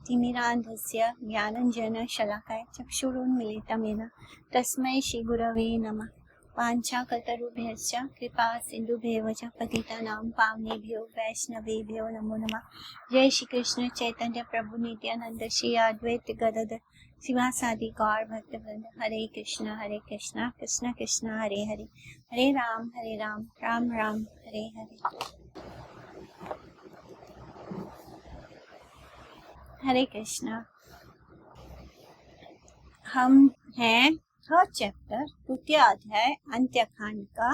तिमिरान्धस्य ज्ञानञ्जनशलाकाय चक्षुरुन्मीलितं येन तस्मै श्रीगुरवे नमः। वाञ्छाकल्पतरुभ्यश्च कृपा सिन्धुभ्येव च पतितानां पावनेभ्यो वैष्णवेभ्यो नमो नमः। जय श्री कृष्ण चैतन्य प्रभु नित्यानंद श्री अद्वैत गदाधर शिवासादि गौर भक्तवृंद। हरे कृष्णा कृष्ण कृष्ण हरे हरे, हरे राम राम राम हरे हरे। हरे कृष्णा। हम हैं थर्ड चैप्टर तृतीय अध्याय अंत्यकांड का,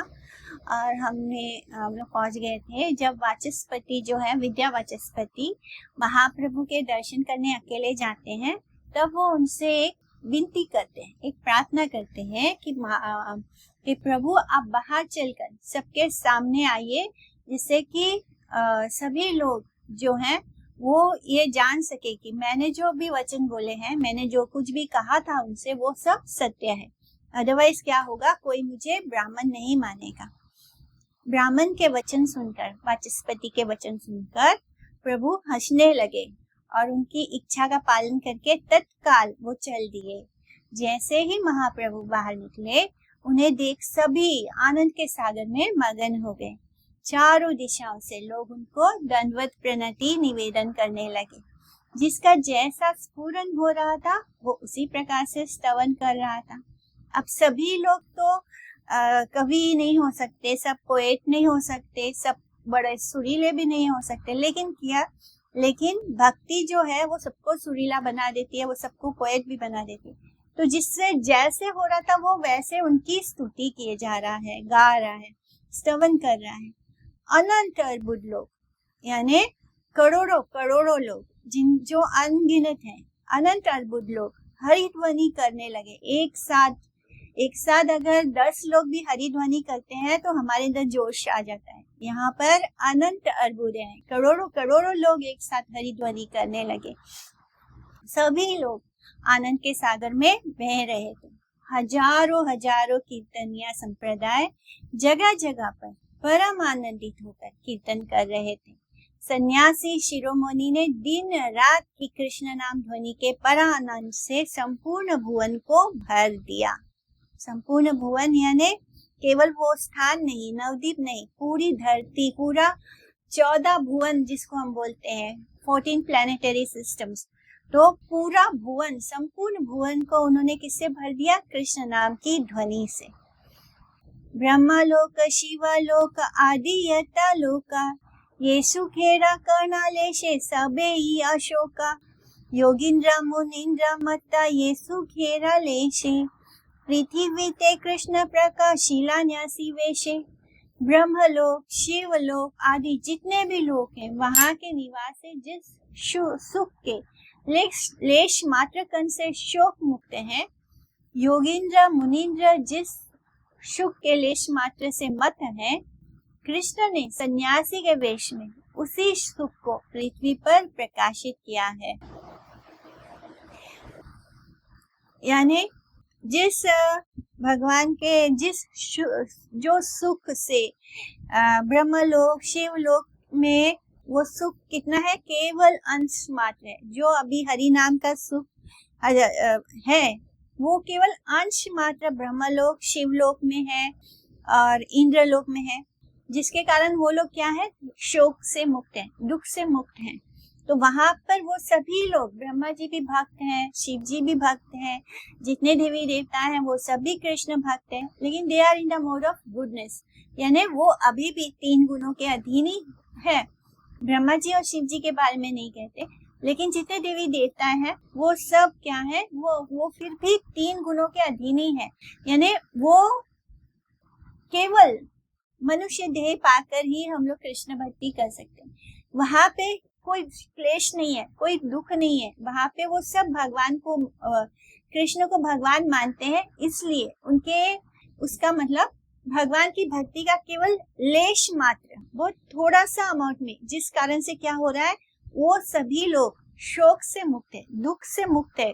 और हम लोग पहुंच गए थे जब वाचस्पति जो है विद्या वाचस्पति महाप्रभु के दर्शन करने अकेले जाते हैं, तब वो उनसे एक विनती करते हैं, एक प्रार्थना करते हैं कि प्रभु आप बाहर चलकर सबके सामने आइए, जिससे कि सभी लोग जो हैं वो ये जान सके कि मैंने जो भी वचन बोले हैं, मैंने जो कुछ भी कहा था उनसे, वो सब सत्य है। अदरवाइज क्या होगा, कोई मुझे ब्राह्मण नहीं मानेगा। ब्राह्मण के वचन सुनकर, वाचस्पति के वचन सुनकर प्रभु हंसने लगे और उनकी इच्छा का पालन करके तत्काल वो चल दिए। जैसे ही महाप्रभु बाहर निकले, उन्हें देख सभी आनंद के सागर में मगन हो गए। चारों दिशाओं से लोग उनको दंडवत प्रणति निवेदन करने लगे। जिसका जैसा स्फुरन हो रहा था वो उसी प्रकार से स्तवन कर रहा था। अब सभी लोग तो कवि नहीं हो सकते, सब पोएट नहीं हो सकते, सब बड़े सुरीले भी नहीं हो सकते, लेकिन भक्ति जो है वो सबको सुरीला बना देती है, वो सबको पोएट भी बना देती है। तो जिससे जैसे हो रहा था वो वैसे उनकी स्तुति किए जा रहा है, गा रहा है, स्तवन कर रहा है। अनंत अर्बुद लोग, यानी करोड़ों लोग, जो अनगिनत हैं, अनंत अर्बुद लोग हरिध्वनि करने लगे। एक साथ अगर 10 लोग भी हरिध्वनि करते हैं तो हमारे अंदर जोश आ जाता है। यहाँ पर अनंत अर्बुद हैं, करोड़ों लोग एक साथ हरिध्वनि करने लगे। सभी लोग आनंद के सागर में बह रहे थे। हजारों कीर्तनिया संप्रदाय जगह जगह पर परम आनंदित होकर कीर्तन कर रहे थे। सन्यासी शिरोमणि ने दिन रात की कृष्ण नाम ध्वनि के परानंद से संपूर्ण भुवन को भर दिया। संपूर्ण भुवन यानी केवल वो स्थान नहीं, नवद्वीप नहीं, पूरी धरती, पूरा 14 भुवन जिसको हम बोलते हैं, 14 प्लैनेटरी सिस्टम्स। तो पूरा भुवन, संपूर्ण भुवन को उन्होंने किससे भर दिया? कृष्ण नाम की ध्वनि से। ब्रह्मलोक शिवलोक आदि यता लोका, ये सुखेरा कर्णालेशे सबे ही अशोका, योगिंद्र मुनिंद्र मत्ता ये सुखेरा लेशे, पृथ्वी ते कृष्ण प्रकाश शिलान्यासी वेशे। ब्रह्मलोक शिवलोक आदि जितने भी लोक हैं, वहां के निवासी जिस सुख के लेश मात्र कण से शोक मुक्त हैं, योगिंद्र मुनिंद्र जिस सुख के लेश मात्र से मत है, कृष्ण ने सन्यासी के वेश में उसी सुख को पृथ्वी पर प्रकाशित किया है। यानी जिस भगवान के जो सुख से ब्रह्मलोक शिवलोक में वो सुख कितना है? केवल अंश मात्र है। जो अभी हरि नाम का सुख है वो केवल अंश मात्र ब्रह्मलोक शिवलोक में है और इंद्रलोक में है, जिसके कारण वो लोग क्या है? शोक से मुक्त हैं, दुख से मुक्त हैं। तो वहां पर वो सभी लोग, ब्रह्मा जी भी भक्त हैं, शिव जी भी भक्त हैं, जितने देवी देवता हैं वो सभी कृष्ण भक्त हैं, लेकिन they are in the mode of goodness, यानी वो अभी भी 3 गुणों के अधीन ही है। ब्रह्मा जी और शिव जी के बारे में नहीं कहते, लेकिन जितने देवी देवता हैं वो सब क्या है? वो फिर भी 3 गुणों के अधीन ही है। यानी वो केवल मनुष्य देह पाकर ही हम लोग कृष्ण भक्ति कर सकते हैं। वहां पे कोई क्लेश नहीं है, कोई दुख नहीं है। वहां पे वो सब भगवान को, कृष्ण को भगवान मानते हैं, इसलिए उनके उसका मतलब भगवान की भक्ति का केवल लेश मात्र, बहुत थोड़ा सा अमाउंट में, जिस कारण से क्या हो रहा है? वो सभी लोग शोक से मुक्त है, दुख से मुक्त है,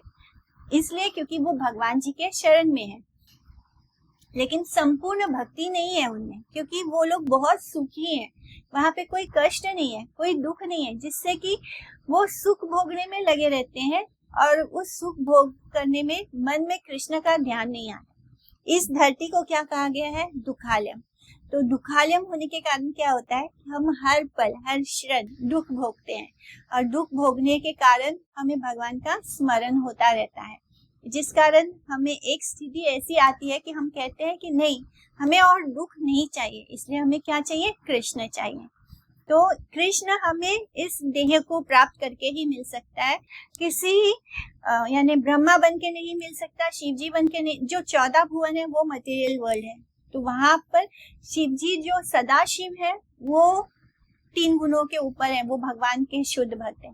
इसलिए क्योंकि वो भगवान जी के शरण में है। लेकिन संपूर्ण भक्ति नहीं है उनमें, क्योंकि वो लोग बहुत सुखी हैं, वहां पे कोई कष्ट नहीं है, कोई दुख नहीं है, जिससे कि वो सुख भोगने में लगे रहते हैं और उस सुख भोग करने में मन में कृष्ण का ध्यान नहीं आता। इस धरती को क्या कहा गया है? दुखालयम। तो दुखालयम होने के कारण क्या होता है? हम हर पल हर क्षण दुख भोगते हैं और दुख भोगने के कारण हमें भगवान का स्मरण होता रहता है, जिस कारण हमें एक स्थिति ऐसी आती है कि हम कहते हैं कि नहीं, हमें और दुख नहीं चाहिए, इसलिए हमें क्या चाहिए? कृष्ण चाहिए। तो कृष्ण हमें इस देह को प्राप्त करके ही मिल सकता है, किसी यानी ब्रह्मा बन के नहीं मिल सकता, शिव जी बन के नहीं। जो 14 भुवन है वो मटेरियल वर्ल्ड है, तो वहां पर शिव जी जो सदा शिव है वो 3 गुणों के ऊपर है, वो भगवान के शुद्ध भक्त है।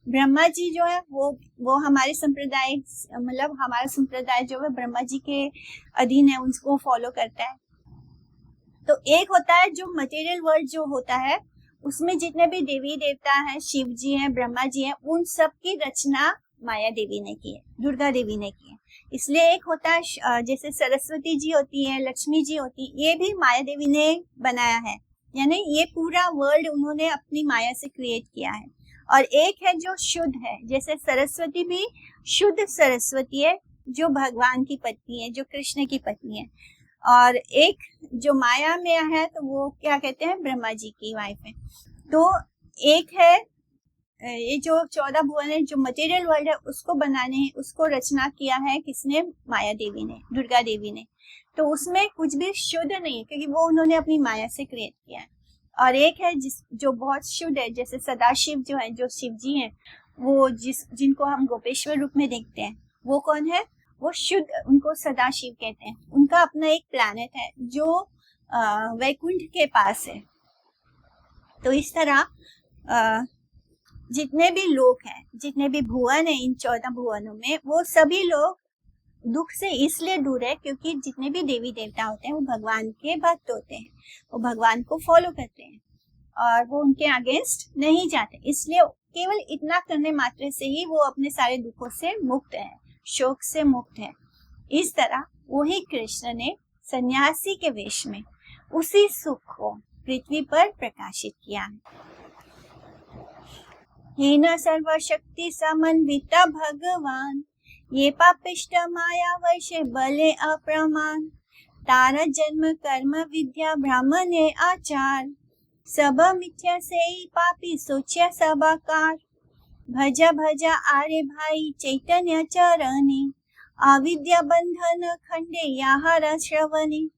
ब्रह्मा जी जो है वो हमारे संप्रदाय, मतलब हमारा संप्रदाय जो है ब्रह्मा जी के अधीन है, उनको फॉलो करता है। तो एक होता है जो मटेरियल वर्ल्ड जो होता है, उसमें जितने भी देवी देवता हैं, शिव जी हैं, ब्रह्मा जी हैं, उन सब की रचना माया देवी ने की है, दुर्गा देवी ने की है। इसलिए एक होता है जैसे सरस्वती जी होती है, लक्ष्मी जी होती है, ये भी माया देवी ने बनाया है, यानी ये पूरा वर्ल्ड उन्होंने अपनी माया से क्रिएट किया है। और एक है जो शुद्ध है, जैसे सरस्वती भी शुद्ध सरस्वती है, जो भगवान की पत्नी है, जो कृष्ण की पत्नी है। और एक जो माया में है, तो वो क्या कहते हैं? ब्रह्मा जी की वाइफ है। तो एक है ये जो 14 भुवन है, जो मटेरियल वर्ल्ड है, उसको बनाने, उसको रचना किया है किसने? माया देवी ने, दुर्गा देवी ने। तो उसमें कुछ भी शुद्ध नहीं है, क्योंकि वो उन्होंने अपनी माया से क्रिएट किया है। और एक है जो बहुत शुद्ध है, जैसे सदाशिव जो है, जो शिव जी हैं, वो जिनको हम गोपेश्वर रूप में देखते हैं, वो कौन है? वो शुद्ध, उनको सदाशिव कहते हैं। उनका अपना एक प्लैनेट है जो वैकुंठ के पास है। तो इस तरह जितने भी लोग हैं, जितने भी भुवन है इन 14 भुवनों में, वो सभी लोग दुख से इसलिए दूर है क्योंकि जितने भी देवी देवता होते हैं वो भगवान के भक्त होते हैं, वो भगवान को फॉलो करते हैं और वो उनके अगेंस्ट नहीं जाते। इसलिए केवल इतना करने मात्र से ही वो अपने सारे दुखों से मुक्त है, शोक से मुक्त है। इस तरह वही कृष्ण ने सन्यासी के वेश में उसी सुख को पृथ्वी पर प्रकाशित किया है। हे न सर्वशक्ति समन्वित भगवान, ये पापिष्ट माया वैश्य बले अप्रमाण, तारा जन्म कर्म विद्या ब्राह्मणे आचार, सब मिथ्या से पापी सोच्य सबाकार, भजा भजा आरे भाई चैतन्य चरणी, अविद्या बंधन खंडे याहर श्रवणी।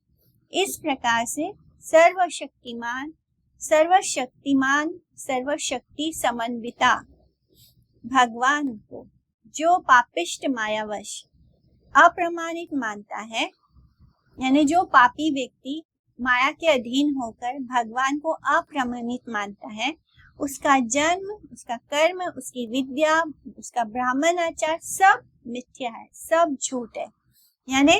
इस प्रकार से सर्वशक्तिमान सर्वशक्ति समन्विता भगवान को जो पापिष्ट मायावश अप्रमाणित मानता है, यानी जो पापी व्यक्ति माया के अधीन होकर भगवान को अप्रमाणित मानता है, उसका जन्म, उसका कर्म, उसकी विद्या, उसका ब्राह्मण आचार सब मिथ्या है, सब झूठ है। यानी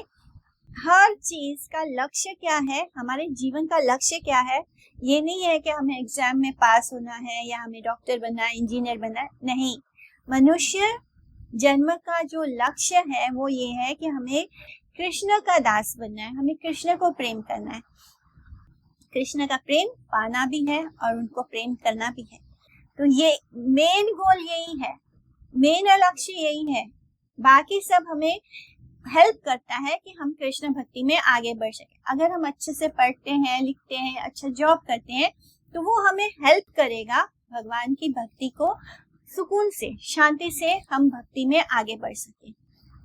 हर चीज का लक्ष्य क्या है, हमारे जीवन का लक्ष्य क्या है? ये नहीं है कि हमें एग्जाम में पास होना है या हमें डॉक्टर बनना है, इंजीनियर बनना है, नहीं। मनुष्य जन्म का जो लक्ष्य है वो ये है कि हमें कृष्ण का दास बनना है, हमें कृष्ण को प्रेम करना है, कृष्ण का प्रेम पाना भी है और उनको प्रेम करना भी है। तो ये मेन गोल यही है, मेन लक्ष्य यही है। बाकी सब हमें हेल्प करता है कि हम कृष्ण भक्ति में आगे बढ़ सके। अगर हम अच्छे से पढ़ते हैं, लिखते हैं, अच्छा जॉब करते हैं, तो वो हमें हेल्प करेगा भगवान की भक्ति को सुकून से, शांति से हम भक्ति में आगे बढ़ सके।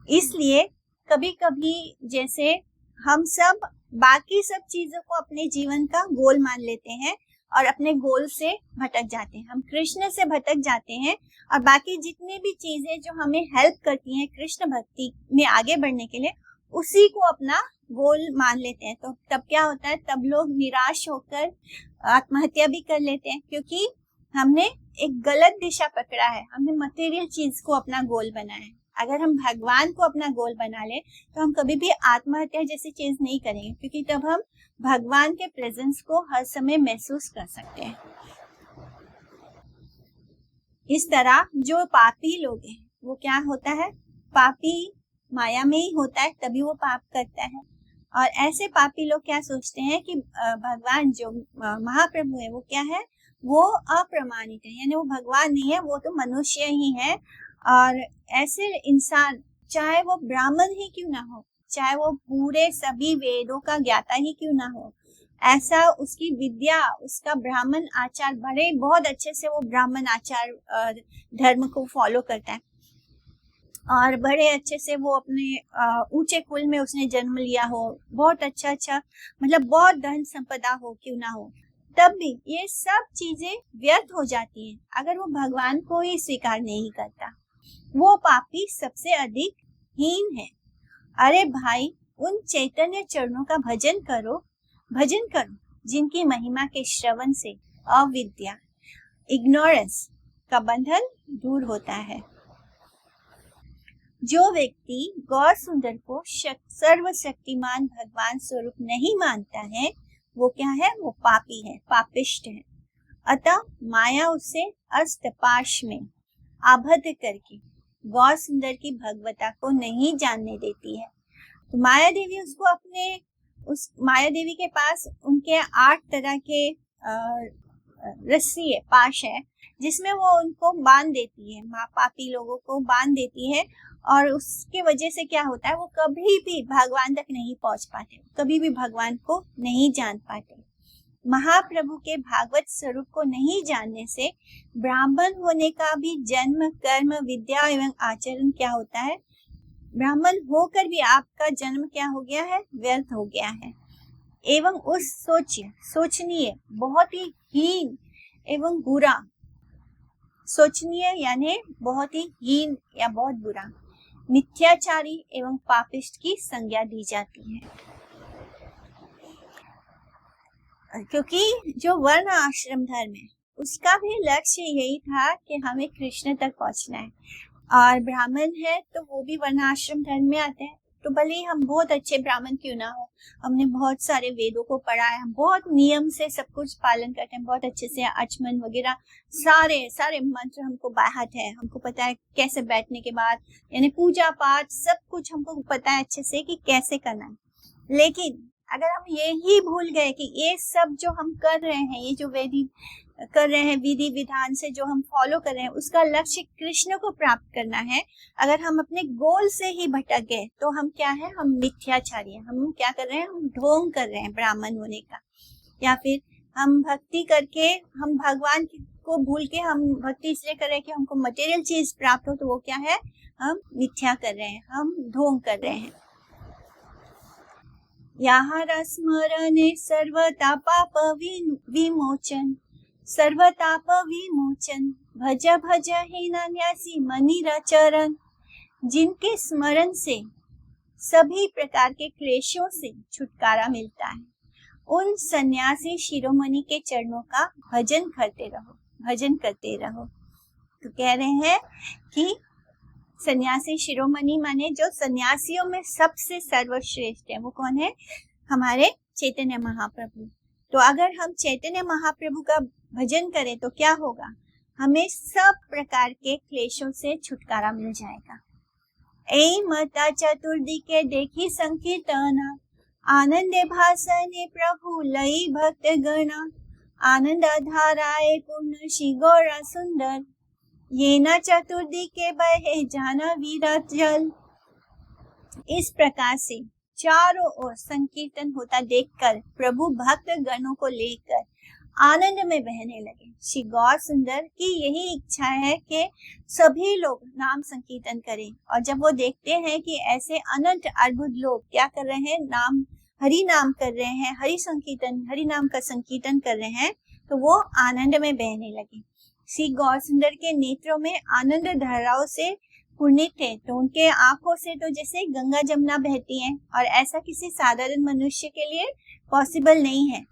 इसलिए कभी कभी जैसे हम सब बाकी सब चीजों को अपने जीवन का गोल मान लेते हैं और अपने गोल से भटक जाते हैं, हम कृष्ण से भटक जाते हैं और बाकी जितनी भी चीजें जो हमें हेल्प करती हैं कृष्ण भक्ति में आगे बढ़ने के लिए, उसी को अपना गोल मान लेते हैं। तो तब क्या होता है? तब लोग निराश होकर आत्महत्या भी कर लेते हैं, क्योंकि हमने एक गलत दिशा पकड़ा है, हमने मटेरियल चीज को अपना गोल बनाया है। अगर हम भगवान को अपना गोल बना ले तो हम कभी भी आत्महत्या जैसी चीज नहीं करेंगे, क्योंकि तब हम भगवान के प्रेजेंस को हर समय महसूस कर सकते हैं। इस तरह जो पापी लोग हैं वो क्या होता है? पापी माया में ही होता है, तभी वो पाप करता है। और ऐसे पापी लोग क्या सोचते हैं कि भगवान जो महाप्रभु है वो क्या है, वो अप्रमाणित है, यानी वो भगवान नहीं है, वो तो मनुष्य ही है। और ऐसे इंसान चाहे वो ब्राह्मण ही क्यों ना हो, चाहे वो पूरे सभी वेदों का ज्ञाता ही क्यों ना हो, ऐसा उसकी विद्या, उसका ब्राह्मण आचार, बड़े बहुत अच्छे से वो ब्राह्मण आचार धर्म को फॉलो करता है और बड़े अच्छे से वो अपने ऊंचे कुल में उसने जन्म लिया हो, बहुत अच्छा मतलब बहुत धन संपदा हो क्यों ना हो, तब भी ये सब चीजें व्यर्थ हो जाती हैं अगर वो भगवान को ही स्वीकार नहीं करता। वो पापी सबसे अधिक हीन है। अरे भाई, उन चैतन्य चरणों का भजन करो जिनकी महिमा के श्रवण से अविद्या, इग्नोरेंस का बंधन दूर होता है। जो व्यक्ति गौर सुंदर को सर्वशक्तिमान भगवान स्वरूप नहीं मानता है, वो क्या है, वो पापी है, पापिष्ट है। अतः माया उसे अष्टपाश में आबद्ध करके गौर सुंदर की भगवता को नहीं जानने देती है। तो माया देवी उसको उस माया देवी के पास उनके 8 तरह के रस्सी है, पाश है, जिसमें वो उनको बांध देती है, पापी लोगों को बांध देती है। और उसके वजह से क्या होता है, वो कभी भी भगवान तक नहीं पहुंच पाते, कभी भी भगवान को नहीं जान पाते। महाप्रभु के भागवत स्वरूप को नहीं जानने से ब्राह्मण होने का भी जन्म, कर्म, विद्या एवं आचरण क्या होता है, ब्राह्मण होकर भी आपका जन्म क्या हो गया है, व्यर्थ हो गया है। एवं उस सोचनीय बहुत ही हीन एवं बुरा, सोचनीय यानी बहुत ही हीन या बहुत बुरा, मिथ्याचारी एवं पापिष्ट की संज्ञा दी जाती है। क्योंकि जो वर्ण आश्रम धर्म है उसका भी लक्ष्य यही था कि हमें कृष्ण तक पहुंचना है, और ब्राह्मण है तो वो भी वर्ण आश्रम धर्म में आते हैं। तो भले ही हम बहुत अच्छे ब्राह्मण क्यों ना हो, हमने बहुत सारे वेदों को पढ़ा है, हम बहुत नियम से सब कुछ पालन करते हैं, बहुत अच्छे से आचमन वगैरह सारे मंत्र हमको बाहर है, हमको पता है कैसे बैठने के बाद यानी पूजा पाठ सब कुछ हमको पता है अच्छे से कि कैसे करना है। लेकिन अगर हम यही भूल गए कि ये सब जो हम कर रहे हैं, ये जो कर रहे हैं विधि विधान से जो हम फॉलो कर रहे हैं, उसका लक्ष्य कृष्ण को प्राप्त करना है, अगर हम अपने गोल से ही भटक गए तो हम क्या है, हम मिथ्याचारी हैं। हम क्या कर रहे हैं, हम ढोंग कर रहे हैं ब्राह्मण होने का, या फिर हम भक्ति करके हम भगवान को भूल के हम भक्ति इसलिए कर रहे हैं कि हमको मटेरियल चीज प्राप्त हो, तो वो क्या है, हम मिथ्या कर रहे हैं, हम ढोंग कर रहे हैं। यहाँ स्मरणे सर्वता पाप विमोचन, सर्वताप विमोचन, भज भज हीनान्यासी मनीरा चरण। जिनके स्मरण से सभी प्रकार के क्लेशों से छुटकारा मिलता है, उन सन्यासी शिरोमणि के चरणों का भजन करते रहो। तो कह रहे हैं कि सन्यासी शिरोमणि माने जो सन्यासियों में सबसे सर्वश्रेष्ठ है, वो कौन है, हमारे चैतन्य महाप्रभु। तो अगर हम चैतन्य महाप्रभु का भजन करें तो क्या होगा, हमें सब प्रकार के क्लेशों से छुटकारा मिल जाएगा। ऐ मता चतुर्थी के देखी संकीर्तना, आनंदे भासने प्रभु लई भक्त गणा, आनंद धाराए पूर्ण श्री गौरा सुंदर, ये न चतुर्थी के बहे जाना विरत जल। इस प्रकार से चारों ओर संकीर्तन होता देखकर प्रभु भक्त गणों को लेकर आनंद में बहने लगे। श्री गौर सुंदर की यही इच्छा है कि सभी लोग नाम संकीर्तन करें, और जब वो देखते हैं कि ऐसे अनंत अद्भुत लोग क्या कर रहे हैं, हरि नाम कर रहे हैं, हरि नाम का संकीर्तन कर रहे हैं, तो वो आनंद में बहने लगे। श्री गौर सुंदर के नेत्रों में आनंद धाराओं से पूर्णित थे, तो उनके आंखों से तो जैसे गंगा जमुना बहती है, और ऐसा किसी साधारण मनुष्य के लिए पॉसिबल नहीं है।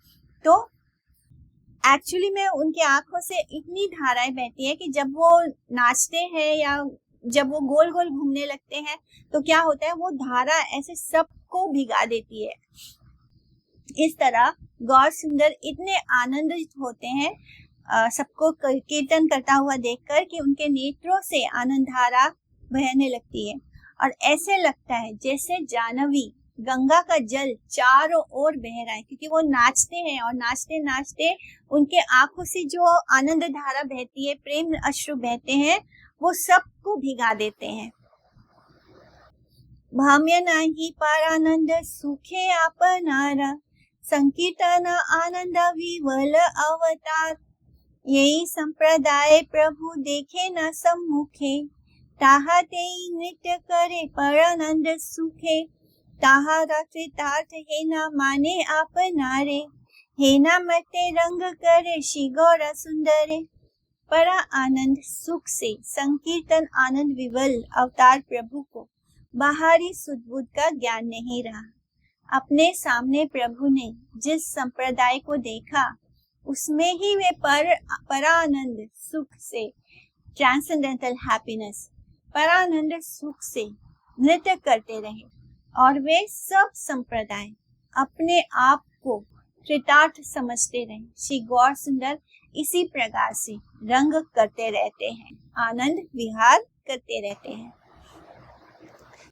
तो एक्चुअली में उनके आंखों से इतनी धाराएं बहती है कि जब वो नाचते हैं या जब वो गोल गोल घूमने लगते हैं तो क्या होता है, वो धारा ऐसे सबको भिगा देती है। इस तरह गौर सुंदर इतने आनंदित होते हैं सबको कीर्तन करता हुआ देखकर कि उनके नेत्रों से आनंद धारा बहने लगती है, और ऐसे लगता है जैसे जानवी गंगा का जल चारों ओर बह रहा है, क्योंकि वो नाचते हैं और नाचते नाचते उनके आंखों से जो आनंद धारा बहती है, प्रेम अश्रु बहते हैं, वो सबको भिगा देते हैं। भाम्य नाही परानंद सुखे आपनारा, संकीर्तन आनंद विवल अवतार। यही संप्रदाय प्रभु देखे न सम्मुखे, ताहा तेई नृत्य करे परानंद सुखे। ताहा कृतार्थ हे न माने आपनारे, हे न मते रंग करे श्री गौर सुंदरे। परा आनंद सुख से संकीर्तन आनंद विवल अवतार प्रभु को बाहरी सुध-बुध का ज्ञान नहीं रहा। अपने सामने प्रभु ने जिस संप्रदाय को देखा, उसमें ही वे परानंद सुख से, ट्रांसेंडेंटल हैप्पीनेस, परानंद सुख से नृत्य करते रहे, और वे सब संप्रदाय अपने आप को कृतार्थ समझते रहे। श्री गौर सुंदर इसी प्रकार से रंग करते रहते हैं, आनंद विहार करते रहते हैं।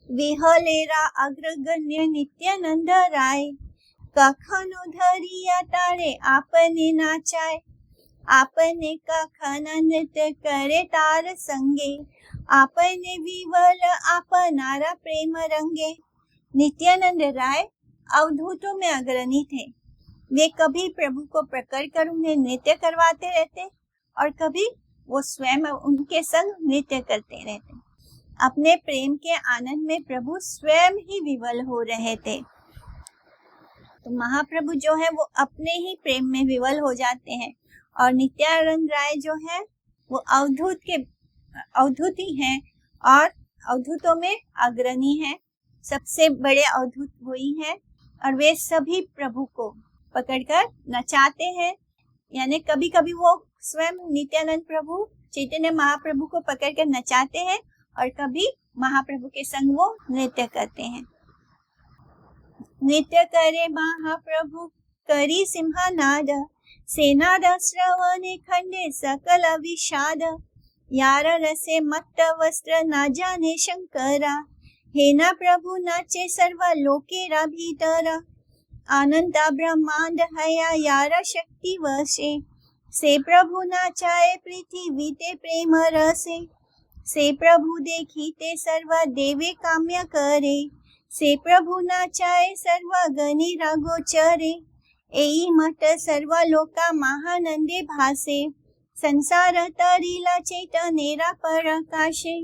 विहलेरा अग्रगण्य नित्यानंद राय, कखनो धरिया तारे आपने नाचाए। आपने कखना नृत्य करे तार संगे, आपने विवल आपनारा प्रेम रंगे। नित्यानंद राय अवधूतों में अग्रणी थे। वे कभी प्रभु को प्रकट कर उन्हें नृत्य करवाते रहते और कभी वो स्वयं उनके संग नृत्य करते रहते। अपने प्रेम के आनंद में प्रभु स्वयं ही विवल हो रहे थे। तो महाप्रभु जो है वो अपने ही प्रेम में विवल हो जाते हैं, और नित्यानंद राय जो है वो अवधूती हैं और अवधूतों में अग्रणी हैं। सबसे बड़े अवधूत वही हैं, और वे सभी प्रभु को पकड़कर नचाते हैं। यानी कभी कभी वो स्वयं नित्यानंद प्रभु चैतन्य महाप्रभु को पकड़कर नचाते हैं, और कभी महाप्रभु के संग वो नृत्य करते हैं। नृत्य करे महाप्रभु करी सिंहनाद, सेनाद श्रवणे खंडे सकल विषाद। यार रसे मत्त वस्त्र न जाने शंकरा, हे न प्रभु नाचे सर्व लोकेरा भीतरा। अनंता ब्रह्मांड हया यार शक्ति वशे, से प्रभु नाचाए पृथ्वी ते प्रेम रसे। से प्रभु देखीते सर्व देवे काम्य करे, से प्रभु नाचाए सर्व गणी रागोचरे। एई मठ सर्व लोका महानंदे भासे, संसार तरीला चैतन्यरा प्रकाशे।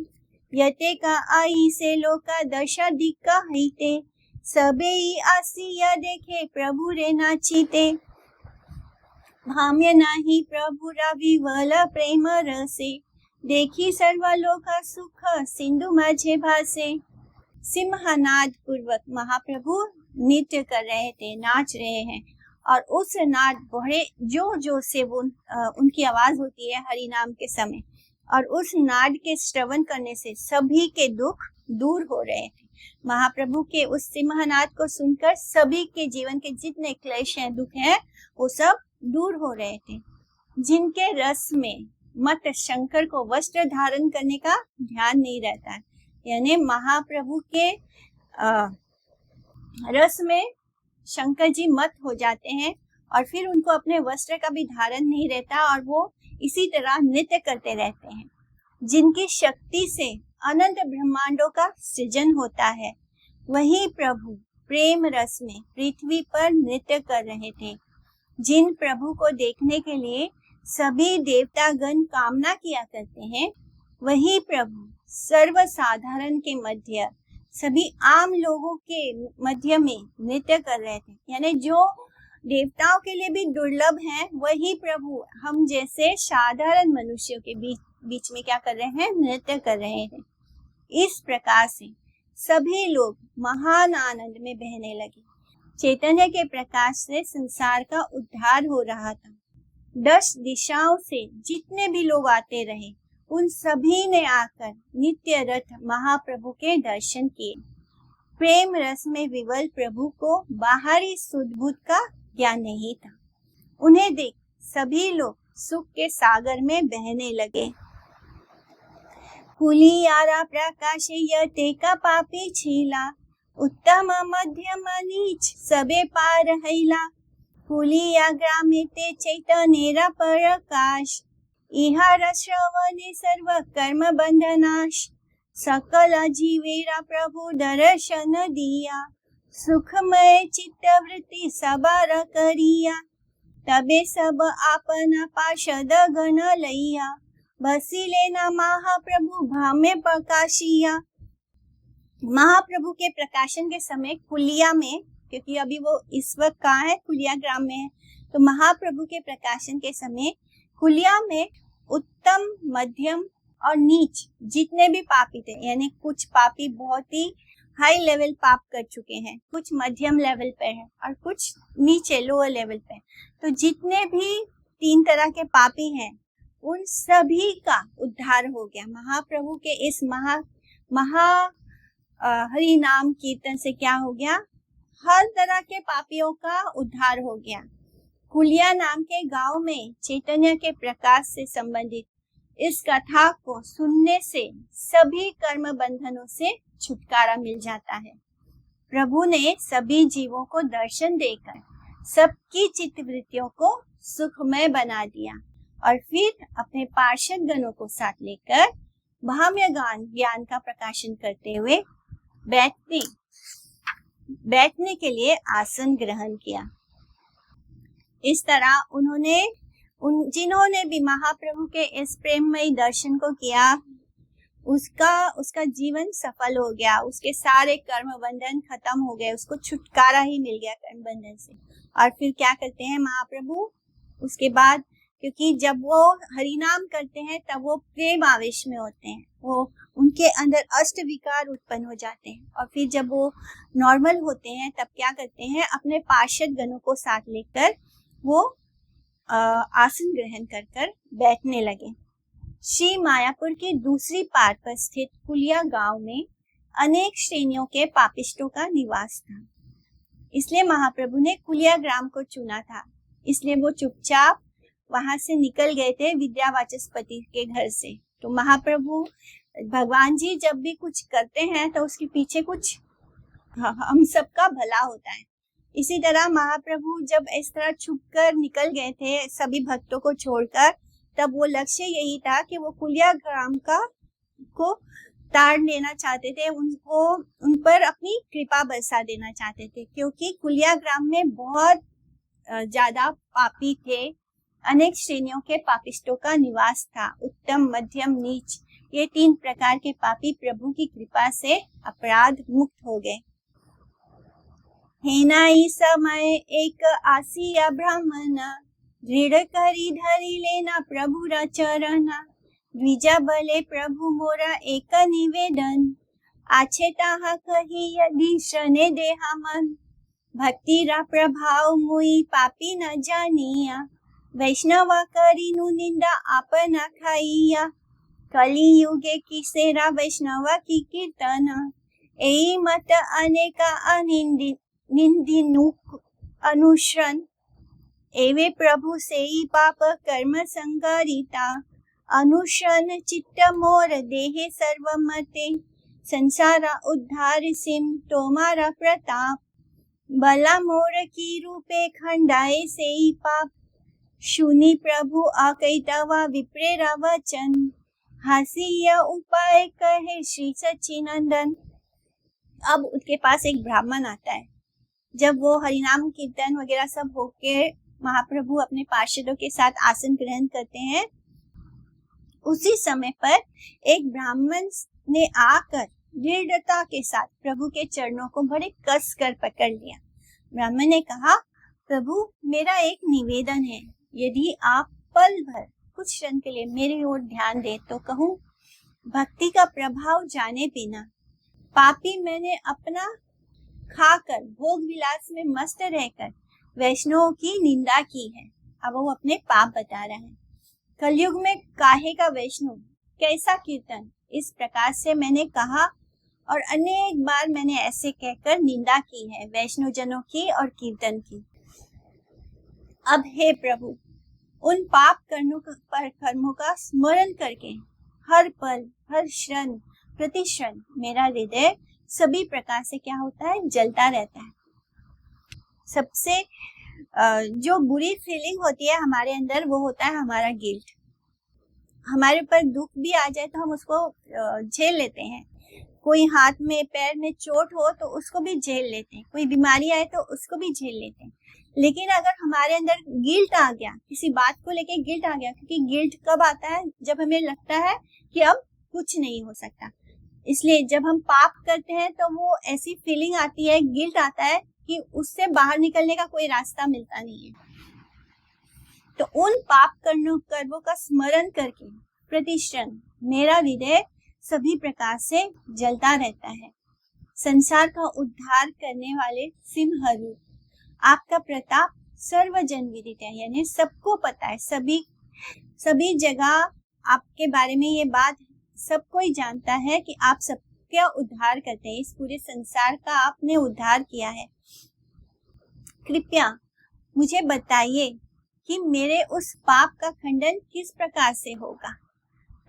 यते का आई से लोका दशा दिक्का हईते, सबे आसिया देखे प्रभु रे नाचीते। भाम्य नाही प्रभु विवल प्रेम रसे, देखी सर्वलोका सुख सिंधु माझे भासे। सिंहनाद पूर्वक महाप्रभु नृत्य कर रहे थे, नाच रहे हैं, और उस नाद बड़े जोर से वो उनकी आवाज होती है हरि नाम के समय, और उस नाद के श्रवण करने से सभी के दुख दूर हो रहे थे। महाप्रभु के उस सिंहनाद को सुनकर सभी के जीवन के जितने क्लेश हैं, दुख हैं, वो सब दूर हो रहे थे। जिनके रस में मत शंकर को वस्त्र धारण करने का ध्यान नहीं रहता है, यानी महाप्रभु के रस में शंकर जी मत हो जाते हैं, और फिर उनको अपने वस्त्र का भी धारण नहीं रहता, और वो इसी तरह नृत्य करते रहते हैं। जिनकी शक्ति से अनंत ब्रह्मांडों का सृजन होता है, वही प्रभु प्रेम रस में पृथ्वी पर नृत्य कर रहे थे। जिन प्रभु को देखने के लिए सभी देवतागण कामना किया करते हैं, वही प्रभु सर्वसाधारण के मध्य, सभी आम लोगों के मध्य में नृत्य कर रहे थे। यानी जो देवताओं के लिए भी दुर्लभ हैं, वही प्रभु हम जैसे साधारण मनुष्यों के बीच में क्या कर रहे हैं, नृत्य कर रहे हैं। इस प्रकार से सभी लोग महान आनंद में बहने लगे। चैतन्य के प्रकाश से संसार का उद्धार हो रहा था। 10 दिशाओं से जितने भी लोग आते रहे, उन सभी ने आकर नित्य रथ महाप्रभु के दर्शन किए। प्रेम रस में विवल प्रभु को बाहरी सुध-बुध का ज्ञान नहीं था। उन्हें देख सभी लोग सुख के सागर में बहने लगे। कुलियारा प्रकाश यते का पापी छीला, उत्तम मध्यम नीच सबे पार हैला, कुलिया ग्रामे ते चैतन्येरा प्रकाश, इहार श्रवणे सर्व कर्म बंधनाश, सकल जीवेरा प्रभु दर्शन दिया, सुखमय चित्त वृत्ति सबार करिया, तबे सब आपना पार्षद गण लैया, बसी लेना महाप्रभु भामे प्रकाशिया। महाप्रभु के प्रकाशन के समय कुलिया में, क्योंकि अभी वो इस वक्त कहाँ है, कुलिया ग्राम में है, तो महाप्रभु के प्रकाशन के समय कुलिया में उत्तम, मध्यम और नीच जितने भी पापी थे, यानी कुछ पापी बहुत ही हाई लेवल पाप कर चुके हैं, कुछ मध्यम लेवल पे है और कुछ नीचे लोअर लेवल पे, तो जितने भी 3 तरह के पापी हैं उन सभी का उद्धार हो गया। महाप्रभु के इस हरि नाम कीर्तन से क्या हो गया, हर तरह के पापियों का उद्धार हो गया। कुलिया नाम के गांव में चैतन्य के प्रकाश से संबंधित इस कथा को सुनने से सभी कर्म बंधनों से छुटकारा मिल जाता है। प्रभु ने सभी जीवों को दर्शन देकर सबकी चित्तवृत्तियों को सुखमय बना दिया और फिर अपने पार्षद गणों को साथ लेकर भाम्य ज्ञान का प्रकाशन करते हुए बैठने के लिए आसन ग्रहण किया। इस तरह जिन्होंने भी महाप्रभु के इस प्रेममयी दर्शन को किया, उसका जीवन सफल हो गया, उसके सारे कर्म बंधन खत्म हो गए, उसको छुटकारा ही मिल गया कर्म बंधन से। और फिर क्या करते हैं महाप्रभु, उसके बाद क्योंकि जब वो हरिनाम करते हैं तब वो प्रेम आवेश में होते हैं, वो उनके अंदर अष्ट विकार उत्पन्न हो जाते हैं, और फिर जब वो नॉर्मल होते हैं तब क्या करते हैं, अपने पार्षद गणों को साथ लेकर वो आसन ग्रहण कर बैठने लगे। श्री मायापुर के दूसरी पार पर स्थित कुलिया गांव में अनेक श्रेणियों के पापिष्टों का निवास था, इसलिए महाप्रभु ने कुलिया ग्राम को चुना था। इसलिए वो चुपचाप वहां से निकल गए थे विद्यावाचस्पति के घर से। तो महाप्रभु भगवान जी जब भी कुछ करते हैं तो उसके पीछे कुछ हम सबका भला होता है। इसी तरह महाप्रभु जब इस तरह छुपकर निकल गए थे सभी भक्तों को छोड़कर, तब वो लक्ष्य यही था कि वो कुलिया ग्राम को ताड़ लेना चाहते थे, उन पर अपनी कृपा बरसा देना चाहते थे, क्योंकि कुलिया ग्राम में बहुत ज्यादा पापी थे, अनेक श्रेणियों के पापिष्टों का निवास था। उत्तम, मध्यम, नीच, ये 3 प्रकार के पापी प्रभु की कृपा से अपराध मुक्त हो गए। हेनाई समय एक आसिया ब्राह्मण, दृढ़ करी धरी लेना प्रभु रा चरण, द्विजा बले प्रभु मोरा एक निवेदन, आछे ताहा कही यदि शने देहा मन, भक्ति रा प्रभाव मुई पापी न जानिया, वैष्णवा करी नु निंदा आपना खाइया, कली युगे किसेरा वैष्णवा की कीर्तन, एई मत अनेका निंदिनुक अनुश्रन, एवे प्रभु सेई पाप कर्म संगारिता, अनुश्रन चित्त मोर देहे सर्वमते, संसारा उद्धार सिम तोमारा प्रताप, बला मोर की रूपे खंडाए सेई पाप, शुनि प्रभु आकैतवा विप्रेरा वचन, हासिया उपाय कहे श्री सच्चिनंदन। अब उसके पास एक ब्राह्मण आता है। जब वो हरिनाम कीर्तन वगैरह सब होके महाप्रभु अपने पार्षदों के साथ आसन ग्रहण करते हैं, उसी समय पर एक ब्राह्मण ने आकर दृढ़ता के साथ प्रभु के चरणों को बड़े कस कर पकड़ लिया। ब्राह्मण ने कहा, प्रभु मेरा एक निवेदन है, यदि आप पल भर कुछ क्षण के लिए मेरी ओर ध्यान दे तो कहूँ, भक्ति का प्रभाव जाने बिना पापी मैंने अपना खाकर भोग विलास में मस्त रहकर वैष्णवों की निंदा की है। अब वो अपने पाप बता रहा है। कलयुग में काहे का वैष्णव, कैसा कीर्तन, इस प्रकार से मैंने कहा और अनेक बार मैंने ऐसे कहकर निंदा की है वैष्णव जनों की और कीर्तन की। अब हे प्रभु, उन पाप कर्मों का स्मरण करके हर पल, हर क्षण, प्रतिक्षण मेरा हृदय सभी प्रकार से क्या होता है, जलता रहता है। सबसे जो बुरी फीलिंग होती है हमारे अंदर वो होता है हमारा गिल्ट। हमारे ऊपर दुख भी आ जाए तो हम उसको झेल लेते हैं। कोई हाथ में पैर में चोट हो तो उसको भी झेल लेते हैं, कोई बीमारी आए तो उसको भी झेल लेते हैं। लेकिन अगर हमारे अंदर गिल्ट आ गया, किसी बात को लेके गिल्ट आ गया, क्योंकि गिल्ट कब आता है, जब हमें लगता है कि अब कुछ नहीं हो सकता। इसलिए जब हम पाप करते हैं तो वो ऐसी फीलिंग आती है, गिल्ट आता है कि उससे बाहर निकलने का कोई रास्ता मिलता नहीं है। तो उन पाप कर्मों का स्मरण करके प्रतिक्षण मेरा हृदय सभी प्रकार से जलता रहता है। संसार का उद्धार करने वाले सिंहरूप आपका प्रताप सर्वजन विदित है, यानी सबको पता है, सभी जगह आपके बारे में ये बात सब कोई जानता है कि आप सबका उद्धार करते हैं। इस पूरे संसार का आपने उद्धार किया है। कृपया मुझे बताइए कि मेरे उस पाप का खंडन किस प्रकार से होगा।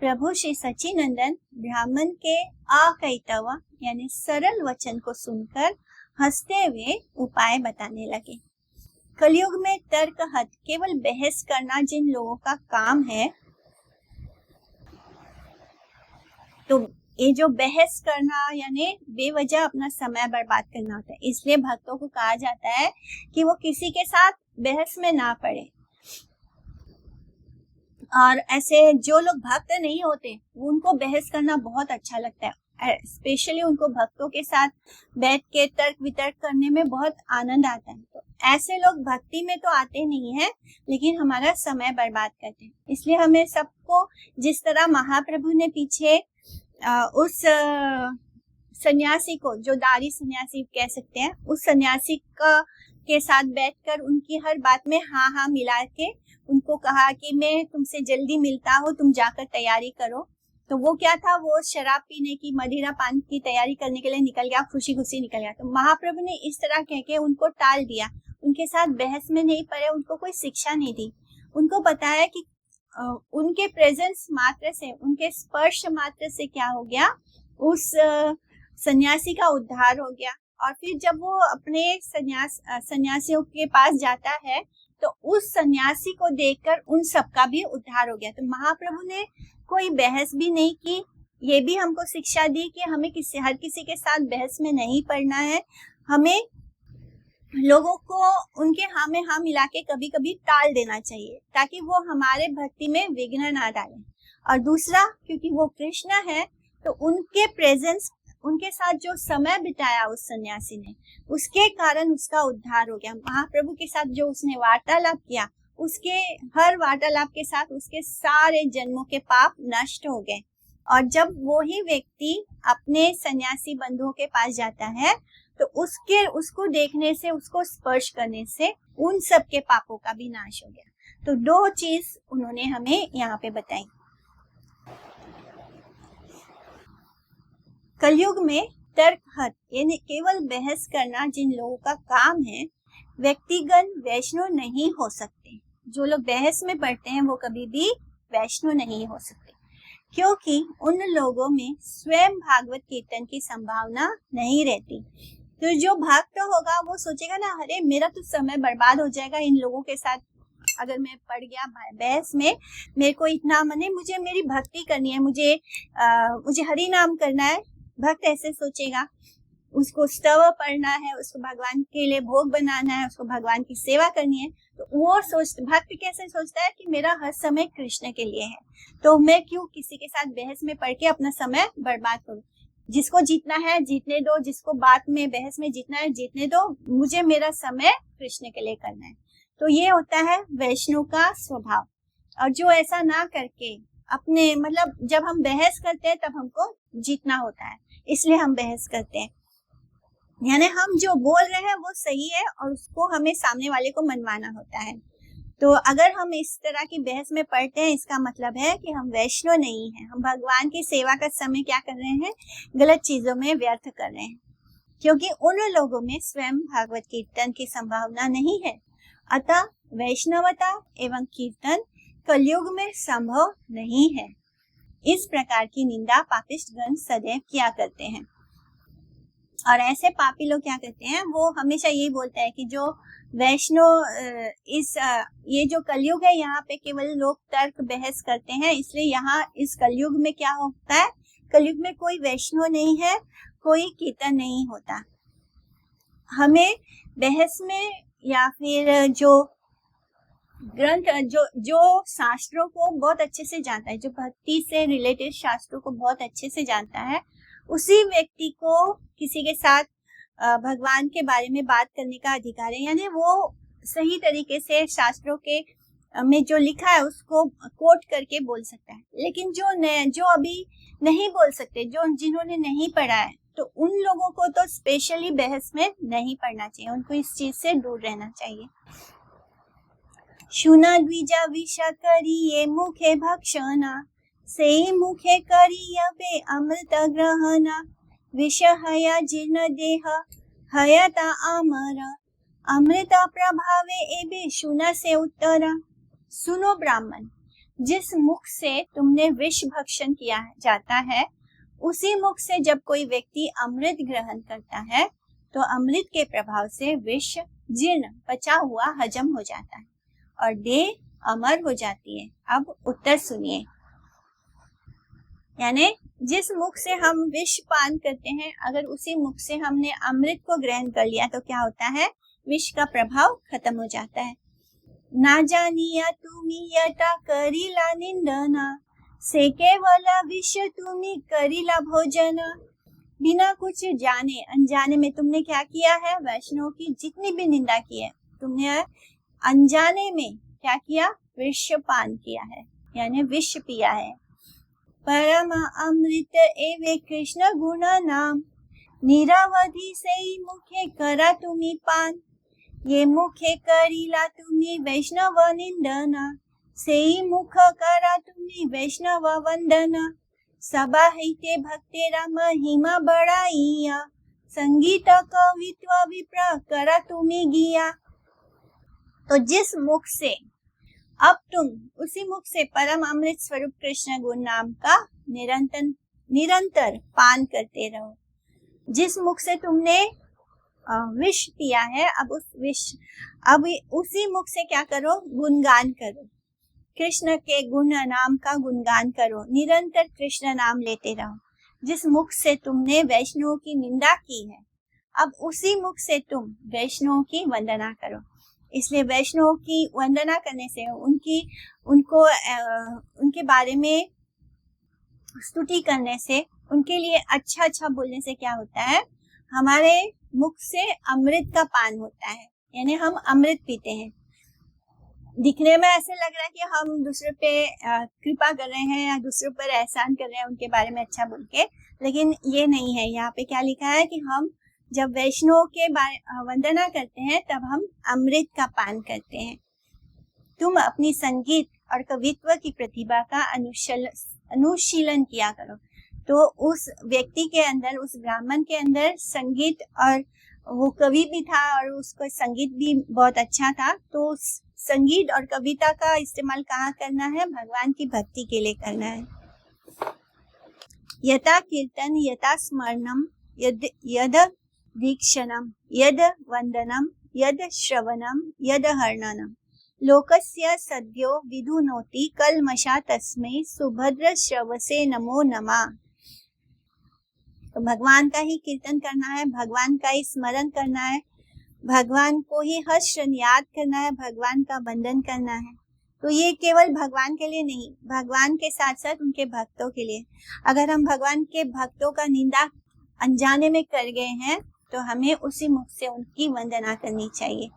प्रभु श्री सच्चिनंदन ब्राह्मण के अकैतव यानी सरल वचन को सुनकर हंसते हुए उपाय बताने लगे। कलयुग में तर्कहत केवल बहस करना जिन लोगों का काम है, तो ये जो बहस करना यानी बेवजह अपना समय बर्बाद करना होता है। इसलिए भक्तों को कहा जाता है कि वो किसी के साथ बहस में ना पड़े। और ऐसे जो लोग भक्त नहीं होते उनको बहस करना बहुत अच्छा लगता है, स्पेशली उनको भक्तों के साथ बैठ के तर्क वितर्क करने में बहुत आनंद आता है। तो ऐसे लोग भक्ति में तो आते नहीं हैं, लेकिन हमारा समय बर्बाद करते हैं। इसलिए हमें सबको, जिस तरह महाप्रभु ने पीछे उस सन्यासी को, जो दारी सन्यासी कह सकते हैं, उस सन्यासी के साथ बैठकर उनकी हर बात में हाँ हाँ मिला के उनको कहा कि मैं तुमसे जल्दी मिलता हूँ, तुम जाकर तैयारी करो। तो वो क्या था, वो शराब पीने की, मदिरा पान की तैयारी करने के लिए निकल गया, खुशी खुशी निकल गया। तो महाप्रभु ने इस तरह कह के उनको टाल दिया, उनके साथ बहस में नहीं पड़े, उनको कोई शिक्षा नहीं दी। उनको बताया कि उनके प्रेजेंस मात्र से, उनके स्पर्श मात्र से क्या हो गया, उस सन्यासी का उद्धार हो गया। और फिर जब वो अपने सन्यासियों के पास जाता है तो उस सन्यासी को देखकर उन सबका भी उद्धार हो गया। तो महाप्रभु ने कोई बहस भी नहीं की, ये भी हमको शिक्षा दी कि हमें हर किसी के साथ बहस में नहीं पड़ना है। हमें लोगों को उनके हाँ में हाँ मिला के कभी कभी टाल देना चाहिए, ताकि वो हमारे भक्ति में विघ्न ना डालें। और दूसरा, क्योंकि वो कृष्ण है, तो उनके प्रेजेंस, उनके साथ जो समय बिताया उस सन्यासी ने, उसके कारण उसका उद्धार हो गया। महाप्रभु के साथ जो उसने वार्तालाप किया, उसके हर वार्तालाप के साथ उसके सारे जन्मों के पाप नष्ट हो गए। और जब वो ही व्यक्ति अपने सन्यासी बंधुओं के पास जाता है तो उसको देखने से, उसको स्पर्श करने से उन सब के पापों का भी नाश हो गया। तो दो चीज उन्होंने हमें यहाँ पे बताई। कलयुग में तर्कहत यानी केवल बहस करना जिन लोगों का काम है, व्यक्तिगत वैष्णव नहीं हो सकते। जो लोग बहस में पड़ते हैं वो कभी भी वैष्णव नहीं हो सकते, क्योंकि उन लोगों में स्वयं भागवत कीर्तन की संभावना नहीं रहती। तो जो भक्त होगा वो सोचेगा ना, अरे मेरा तो समय बर्बाद हो जाएगा इन लोगों के साथ, अगर मैं पड़ गया बहस में, मेरे को इतना मुझे मेरी भक्ति करनी है, मुझे हरि नाम करना है। भक्त ऐसे सोचेगा, उसको स्तव पढ़ना है, उसको भगवान के लिए भोग बनाना है, उसको भगवान की सेवा करनी है। तो वो भक्त कैसे सोचता है कि मेरा हर समय कृष्ण के लिए है, तो मैं क्यों किसी के साथ बहस में पड़ के अपना समय बर्बाद करूं। जिसको जीतना है जीतने दो, जिसको बात में बहस में जीतना है जीतने दो, मुझे मेरा समय कृष्ण के लिए करना है। तो ये होता है वैष्णव का स्वभाव। और जो ऐसा ना करके अपने जब हम बहस करते हैं तब हमको जीतना होता है, इसलिए हम बहस करते हैं। यानी हम जो बोल रहे हैं वो सही है और उसको हमें सामने वाले को मनवाना होता है। तो अगर हम इस तरह की बहस में पड़ते हैं, इसका मतलब है कि हम वैष्णव नहीं हैं, हम भगवान की सेवा का समय क्या कर रहे हैं, गलत चीजों में व्यर्थ कर रहे हैं, क्योंकि उन लोगों में स्वयं भागवत कीर्तन की संभावना नहीं है। अतः वैष्णवता एवं कीर्तन कलयुग में संभव नहीं है। इस प्रकार की निंदा पापिष्ठ गण सदैव किया करते हैं। और ऐसे पापी लोग क्या करते हैं, वो हमेशा यही बोलता है कि जो वैष्णव ये जो कलयुग है यहाँ पे केवल लोग तर्क बहस करते हैं, इसलिए यहाँ इस कलयुग में क्या होता है, कलयुग में कोई वैष्णव नहीं है, कोई कीर्तन नहीं होता। हमें बहस में या फिर जो ग्रंथ जो शास्त्रों को बहुत अच्छे से जानता है, जो भक्ति से रिलेटेड शास्त्रों को बहुत अच्छे से जानता है, उसी व्यक्ति को किसी के साथ भगवान के बारे में बात करने का अधिकार है। यानी वो सही तरीके से शास्त्रों के में जो लिखा है उसको कोट करके बोल सकता है। लेकिन जो अभी नहीं बोल सकते, जिन्होंने नहीं पढ़ा है, तो उन लोगों को तो स्पेशली बहस में नहीं पढ़ना चाहिए, उनको इस चीज से दूर रहना चाहिए। शुना द्विजा विषा करिए मुखे भक्षणा, से मुखे करियबे अमृत ग्रहणा, विष हया जीर्ण देह हयता अमर, अमृत प्रभावे एबे शुना से उत्तरा। सुनो ब्राह्मण, जिस मुख से तुमने विष भक्षण किया जाता है, उसी मुख से जब कोई व्यक्ति अमृत ग्रहण करता है तो अमृत के प्रभाव से विष जीर्ण पचा हुआ हजम हो जाता है और देह अमर हो जाती है। अब उत्तर सुनिए। यानी जिस मुख से हम विष पान करते हैं, अगर उसी मुख से हमने अमृत को ग्रहण कर लिया तो क्या होता है, विष का प्रभाव खत्म हो जाता है। ना जानिया तुमी यटा करीला निंदना, से केवला विष तुमी करीला भोजन। बिना कुछ जाने अनजाने में तुमने क्या किया है, वैष्णव की जितनी भी निंदा की है, तुमने अनजाने में क्या किया, विष पान किया है, यानी विष पिया है। परम अमृत एवे कृष्ण गुण नाम, निरावधि से मुखे करा तुम्ही पान। ये मुखे करीला तुम्ही वैष्णव निंदना, से मुख करा तुम्ही वैष्णव वंदना। सबा हिते भक्तेरा महिमा बढ़ाइया, संगीत कवित्व विप्र करा तुम्ही गिया। तो जिस मुख से अब तुम उसी मुख से परम अमृत स्वरूप कृष्ण गुण नाम का निरंतर पान करते रहो। जिस मुख से तुमने विष पिया है, अब उसी मुख से क्या करो, गुणगान करो, कृष्ण के गुण नाम का गुणगान करो, निरंतर कृष्ण नाम लेते रहो। जिस मुख से तुमने वैष्णव की निंदा की है, अब उसी मुख से तुम वैष्णव की वंदना करो। इसलिए वैष्णव की वंदना करने से, उनके बारे में स्तुति करने से, उनके लिए अच्छा अच्छा बोलने से क्या होता है, हमारे मुख से अमृत का पान होता है, यानी हम अमृत पीते हैं। दिखने में ऐसे लग रहा है कि हम दूसरे पे कृपा कर रहे हैं या दूसरों पर एहसान कर रहे हैं उनके बारे में अच्छा बोल के, लेकिन ये नहीं है। यहाँ पे क्या लिखा है कि हम जब वैष्णव के वंदना करते हैं तब हम अमृत का पान करते हैं। तुम अपनी संगीत और कवित्व की प्रतिभा का अनुशीलन किया करो। तो उस व्यक्ति के अंदर, उस ब्राह्मण के अंदर संगीत, और वो कवि भी था और उसका संगीत भी बहुत अच्छा था, तो संगीत और कविता का इस्तेमाल कहाँ करना है, भगवान की भक्ति के लिए करना है। यथा कीर्तन यथा स्मरणम यद दीक्षणम यद वंदनम यद श्रवणम यद हर्णनम, लोकस्य सद्यो विधुनोति कल्मषा तस्मै सुभद्र श्रवसे नमो नमः। तो भगवान का ही कीर्तन करना है, भगवान का ही स्मरण करना है, भगवान को ही हर क्षण याद करना है, भगवान का वंदन करना है। तो ये केवल भगवान के लिए नहीं, भगवान के साथ साथ उनके भक्तों के लिए। अगर हम भगवान के भक्तों का निंदा अनजाने में कर गए हैं तो हमें उसी मुख से उनकी वंदना करनी चाहिए।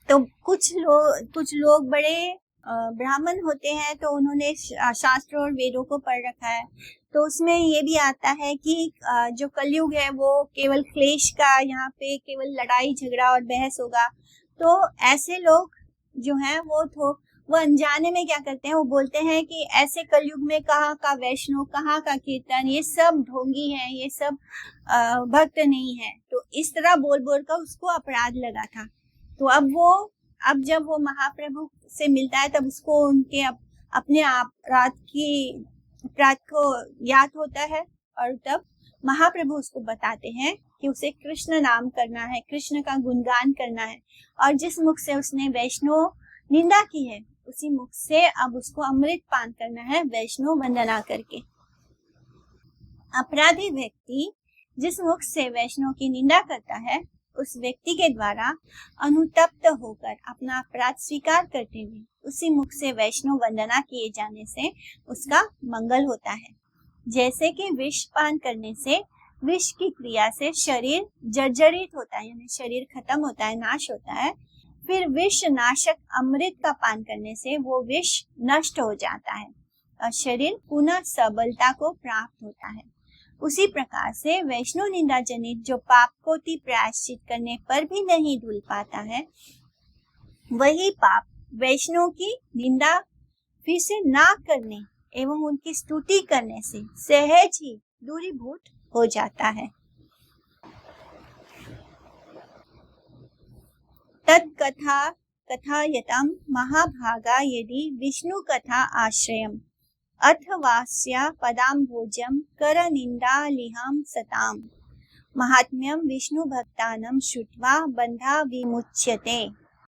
तो कुछ लोग बड़े ब्राह्मण होते हैं, तो उन्होंने शास्त्र और वेदों को पढ़ रखा है, तो उसमें ये भी आता है कि जो कलयुग है वो केवल क्लेश का, यहाँ पे केवल लड़ाई झगड़ा और बहस होगा। तो ऐसे लोग जो हैं वो अनजाने में क्या करते हैं, वो बोलते हैं कि ऐसे कलयुग में कहाँ का वैष्णव, कहाँ का कीर्तन, ये सब ढोंगी है, ये सब भक्त नहीं है। तो इस तरह बोल बोल कर उसको अपराध लगा था। तो अब जब वो महाप्रभु से मिलता है तब उसको उनके अपने अपराध की अपराध को याद होता है और तब महाप्रभु उसको बताते हैं कि उसे कृष्ण नाम करना है, कृष्ण का गुणगान करना है, और जिस मुख से उसने वैष्णव निंदा की है उसी मुख से अब उसको अमृत पान करना है वैष्णव वंदना करके। अपराधी व्यक्ति जिस मुख से वैष्णव की निंदा करता है उस व्यक्ति के द्वारा अनुतप्त होकर अपना अपराध स्वीकार करते हुए उसी मुख से वैष्णव वंदना किए जाने से उसका मंगल होता है। जैसे कि विष पान करने से विष की क्रिया से शरीर जर्जरित होता है, यानी शरीर खत्म होता है, नाश होता है, फिर विष नाशक अमृत का पान करने से वो विष नष्ट हो जाता है और शरीर पुनः सबलता को प्राप्त होता है। उसी प्रकार से वैष्णव निंदा जनित जो पाप कोटि प्रायश्चित करने पर भी नहीं धुल पाता है, वही पाप वैष्णव की निंदा फिर से ना करने एवं उनकी स्तुति करने से सहज ही दूरीभूत हो जाता है। तत्कथा कथायतम महाभागा यदि विष्णु कथा आश्रयम अथवास्या पदाम्भोजम कर निंदालिहं सताम महात्म्यम विष्णु भक्तानां श्रुत्वा बंधा विमुच्यते।